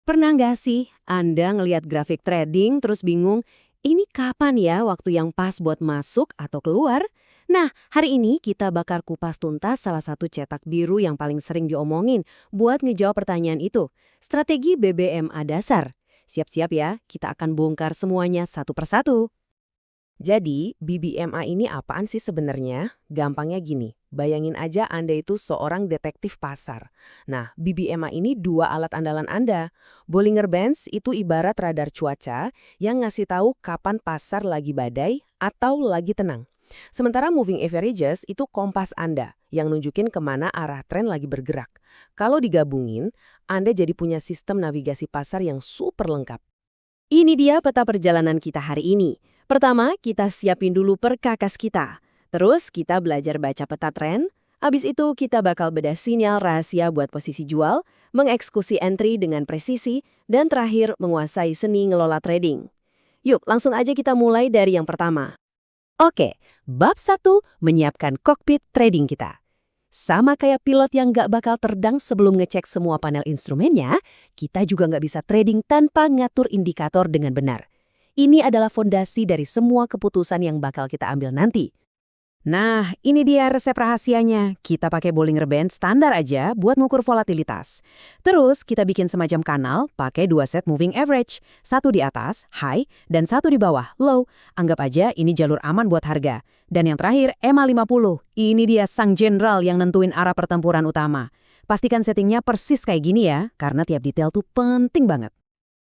Pernah nggak sih Anda ngelihat grafik trading terus bingung, ini kapan ya waktu yang pas buat masuk atau keluar? Nah, hari ini kita bakar kupas tuntas salah satu cetak biru yang paling sering diomongin buat ngejawab pertanyaan itu. Strategi BBMA dasar. Siap-siap ya, kita akan bongkar semuanya satu persatu. Jadi, BBMA ini apaan sih sebenarnya? Gampangnya gini, bayangin aja Anda itu seorang detektif pasar. Nah, BBMA ini dua alat andalan Anda. Bollinger Bands itu ibarat radar cuaca yang ngasih tahu kapan pasar lagi badai atau lagi tenang. Sementara Moving Averages itu kompas Anda yang nunjukin kemana arah tren lagi bergerak. Kalau digabungin, Anda jadi punya sistem navigasi pasar yang super lengkap. Ini dia peta perjalanan kita hari ini. Pertama, kita siapin dulu perkakas kita. Terus kita belajar baca peta tren. Abis itu kita bakal bedah sinyal rahasia buat posisi jual, mengeksekusi entry dengan presisi, dan terakhir menguasai seni ngelola trading. Yuk, langsung aja kita mulai dari yang pertama. Oke, bab 1, menyiapkan kokpit trading kita. Sama kayak pilot yang nggak bakal terbang sebelum ngecek semua panel instrumennya, kita juga nggak bisa trading tanpa ngatur indikator dengan benar. Ini adalah fondasi dari semua keputusan yang bakal kita ambil nanti. Nah, ini dia resep rahasianya. Kita pakai Bollinger Band standar aja buat ngukur volatilitas. Terus, kita bikin semacam kanal pakai dua set moving average. Satu di atas, high, dan satu di bawah, low. Anggap aja ini jalur aman buat harga. Dan yang terakhir, EMA 50. Ini dia sang jenderal yang nentuin arah pertempuran utama. Pastikan settingnya persis kayak gini ya, karena tiap detail tuh penting banget.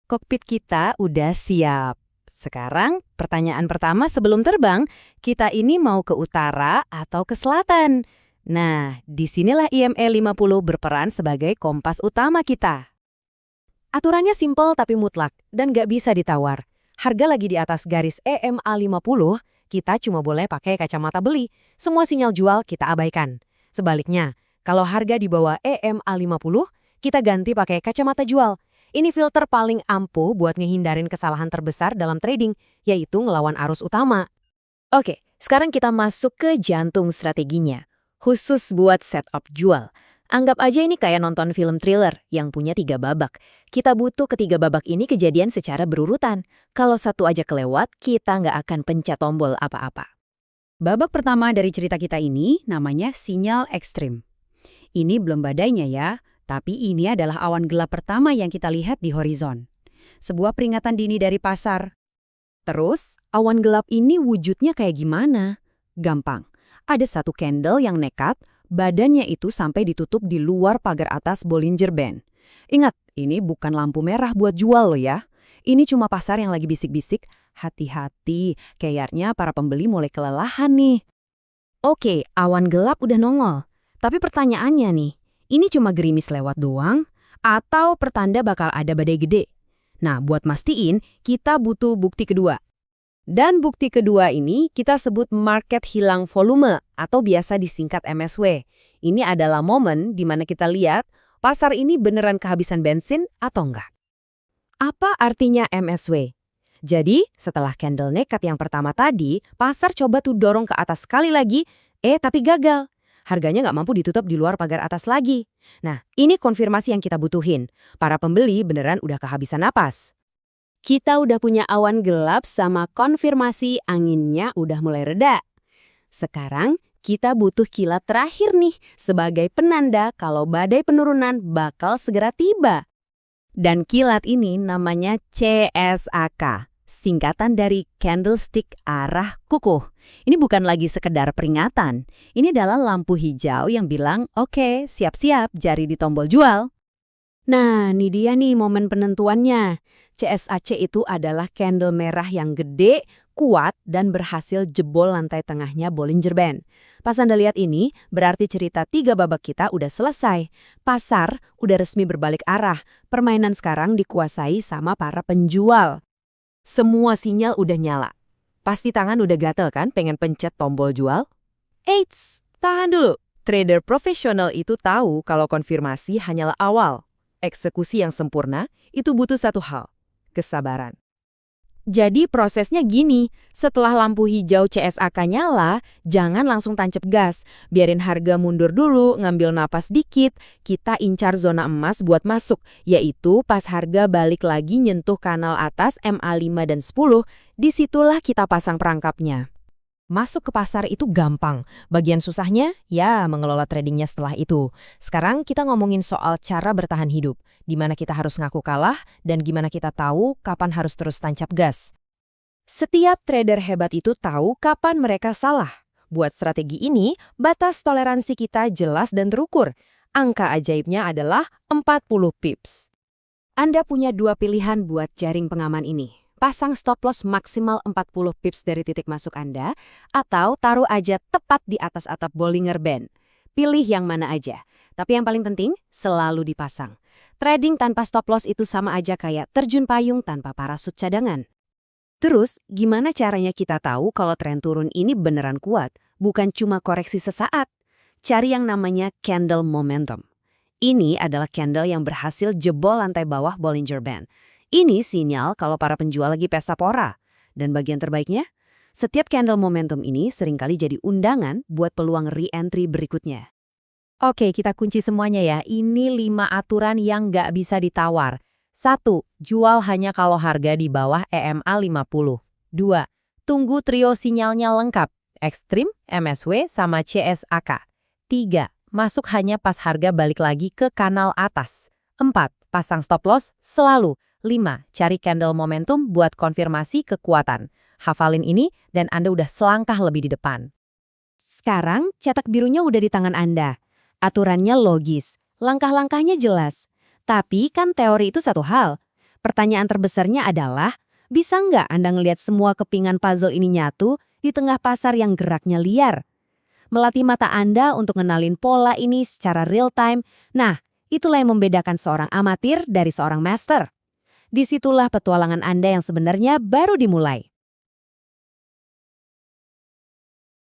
Kokpit kita udah siap. Sekarang, pertanyaan pertama sebelum terbang, kita ini mau ke utara atau ke selatan? Nah, disinilah IME 50 berperan sebagai kompas utama kita. Aturannya simpel tapi mutlak dan nggak bisa ditawar. Harga lagi di atas garis EMA 50, kita cuma boleh pakai kacamata beli. Semua sinyal jual kita abaikan. Sebaliknya, kalau harga di bawah EMA 50, kita ganti pakai kacamata jual. Ini filter paling ampuh buat ngehindarin kesalahan terbesar dalam trading, yaitu ngelawan arus utama. Oke, sekarang kita masuk ke jantung strateginya. Khusus buat setup jual. Anggap aja ini kayak nonton film thriller yang punya 3 babak. Kita butuh ketiga babak ini kejadian secara berurutan. Kalau satu aja kelewat, kita nggak akan pencet tombol apa-apa. Babak pertama dari cerita kita ini namanya sinyal ekstrim. Ini belum badainya ya, tapi ini adalah awan gelap pertama yang kita lihat di horizon. Sebuah peringatan dini dari pasar. Terus, awan gelap ini wujudnya kayak gimana? Gampang. Ada satu candle yang nekat, badannya itu sampai ditutup di luar pagar atas Bollinger Band. Ingat, ini bukan lampu merah buat jual loh ya. Ini cuma pasar yang lagi bisik-bisik, hati-hati, kayaknya para pembeli mulai kelelahan nih. Oke, awan gelap udah nongol. Tapi pertanyaannya nih, ini cuma gerimis lewat doang atau pertanda bakal ada badai gede? Nah, buat mastiin, kita butuh bukti kedua. Dan bukti kedua ini kita sebut market hilang volume atau biasa disingkat MSW. Ini adalah momen di mana kita lihat pasar ini beneran kehabisan bensin atau enggak. Apa artinya MSW? Jadi, setelah candle nekat yang pertama tadi, pasar coba tuh dorong ke atas sekali lagi, tapi gagal. Harganya nggak mampu ditutup di luar pagar atas lagi. Nah, ini konfirmasi yang kita butuhin. Para pembeli beneran udah kehabisan napas. Kita udah punya awan gelap sama konfirmasi anginnya udah mulai reda. Sekarang, kita butuh kilat terakhir nih sebagai penanda kalau badai penurunan bakal segera tiba. Dan kilat ini namanya CSAK. Singkatan dari candlestick arah kukuh. Ini bukan lagi sekedar peringatan. Ini adalah lampu hijau yang bilang, oke, siap-siap jari di tombol jual. Nah, ini dia nih momen penentuannya. CSAC itu adalah candle merah yang gede, kuat, dan berhasil jebol lantai tengahnya Bollinger Band. Pas Anda lihat ini, berarti cerita 3 babak kita udah selesai. Pasar udah resmi berbalik arah. Permainan sekarang dikuasai sama para penjual. Semua sinyal udah nyala. Pasti tangan udah gatel kan pengen pencet tombol jual? Eits, tahan dulu. Trader profesional itu tahu kalau konfirmasi hanyalah awal. Eksekusi yang sempurna itu butuh satu hal, kesabaran. Jadi prosesnya gini, setelah lampu hijau CSAK nyala, jangan langsung tancap gas. Biarin harga mundur dulu, ngambil napas dikit, kita incar zona emas buat masuk, yaitu pas harga balik lagi nyentuh kanal atas MA5 dan 10, disitulah kita pasang perangkapnya. Masuk ke pasar itu gampang. Bagian susahnya, ya mengelola tradingnya setelah itu. Sekarang kita ngomongin soal cara bertahan hidup. Di mana kita harus ngaku kalah, dan gimana kita tahu kapan harus terus tancap gas. Setiap trader hebat itu tahu kapan mereka salah. Buat strategi ini, batas toleransi kita jelas dan terukur. Angka ajaibnya adalah 40 pips. Anda punya dua pilihan buat jaring pengaman ini. Pasang stop loss maksimal 40 pips dari titik masuk Anda, atau taruh aja tepat di atas atap Bollinger Band. Pilih yang mana aja. Tapi yang paling penting, selalu dipasang. Trading tanpa stop loss itu sama aja kayak terjun payung tanpa parasut cadangan. Terus, gimana caranya kita tahu kalau tren turun ini beneran kuat, bukan cuma koreksi sesaat? Cari yang namanya candle momentum. Ini adalah candle yang berhasil jebol lantai bawah Bollinger Band. Ini sinyal kalau para penjual lagi pesta pora. Dan bagian terbaiknya, setiap candle momentum ini seringkali jadi undangan buat peluang re-entry berikutnya. Oke, kita kunci semuanya ya. Ini 5 aturan yang nggak bisa ditawar. 1. Jual hanya kalau harga di bawah EMA 50. 2. Tunggu trio sinyalnya lengkap. Ekstrim, MSW, sama CSAK. 3. Masuk hanya pas harga balik lagi ke kanal atas. 4. Pasang stop loss selalu. 5. Cari candle momentum buat konfirmasi kekuatan. Hafalin ini dan Anda udah selangkah lebih di depan. Sekarang, cetak birunya udah di tangan Anda. Aturannya logis, langkah-langkahnya jelas. Tapi kan teori itu satu hal. Pertanyaan terbesarnya adalah, bisa nggak Anda ngelihat semua kepingan puzzle ini nyatu di tengah pasar yang geraknya liar? Melatih mata Anda untuk ngenalin pola ini secara real time, nah, itulah yang membedakan seorang amatir dari seorang master. Disitulah petualangan Anda yang sebenarnya baru dimulai.